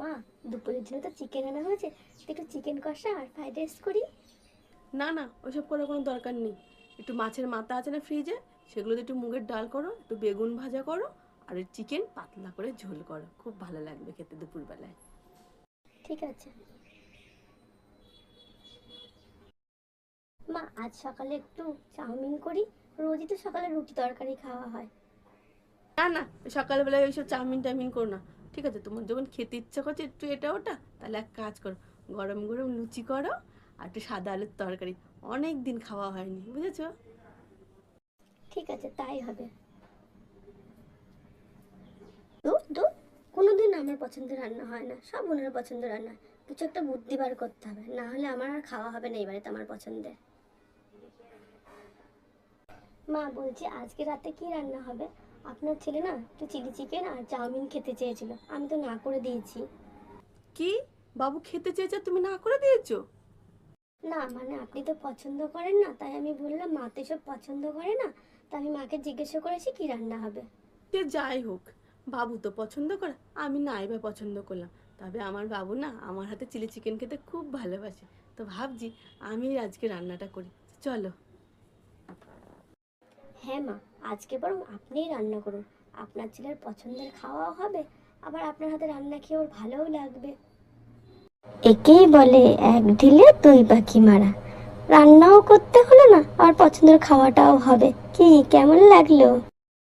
মা, দুপুরের জন্য তো চিকেন আনা হয়েছে, একটু চিকেন কষা আর ফ্রাইড রাইস করি। না না, ওইসব করার কোনো দরকার নেই। একটু মাছের মাথা আছে না ফ্রিজে, সেগুলো দিয়ে একটু মুগের ডাল করো, একটু বেগুন ভাজা করো, আর ওই চিকেন পাতলা করে ঝোল করো, খুব ভালো লাগবে খেতে দুপুরবেলায়। ঠিক আছে মা, আজ সকালে একটু চাউমিন করি। রোজই তো সকালে রুটি তরকারি খাওয়া হয়। না না, সকালবেলায় ওইসব চাউমিন টাউমিন করো না। ঠিক আছে, তোমার যখন খেতে ইচ্ছা করছে একটু এটা ওটা, তাহলে এক কাজ করো, গরম গরম লুচি করো আর একটু সাদা আলুর তরকারি। অনেক দিন খাওয়া হয়নি, বুঝেছো? ঠিক আছে, তাই হবে। দূর দূর, কোনোদিন আমার পছন্দের রান্না হয় না, সব ওনার পছন্দের রান্না হয়। কিছু একটা বুদ্ধি বার করতে হবে, না হলে আমার আর খাওয়া হবে না এই বাড়িতে আমার পছন্দের। মা, বলছি আজকে রাতে কি রান্না হবে? আপনার ছেলে না একটু চিলি চিকেন আর চাউমিন খেতে চেয়েছিল, আমি তো না করে দিয়েছি। কি? বাবু খেতে চেয়েছে, তুমি না করে দিয়েছো? না মানে আপনি তো পছন্দ করেন না, তাই আমি বললাম মা তো এসব পছন্দ করে না, তাই আমি মাকে জিজ্ঞাসা করেছি কি রান্না হবে। সে যাই হোক, বাবু তো পছন্দ করে, আমি নাই বা পছন্দ করলাম। তবে আমার বাবু না আমার হাতে চিলি চিকেন খেতে খুব ভালোবাসে, তো ভাবছি আমি আজকে রান্নাটা করি। চলো। হ্যাঁ মা, আজকে বরং আপনিই রান্না করুন, আপনার ছেলের পছন্দের খাওয়াও হবে, আবার আপনার হাতে রান্না খেয়ে ওর ভালোও লাগবে। একেই বলে এক ঢিলে দুই পাখি মারা। রান্নাও করতে হলো না আর পছন্দের খাওয়াটাও হবে। কি কেমন লাগলো?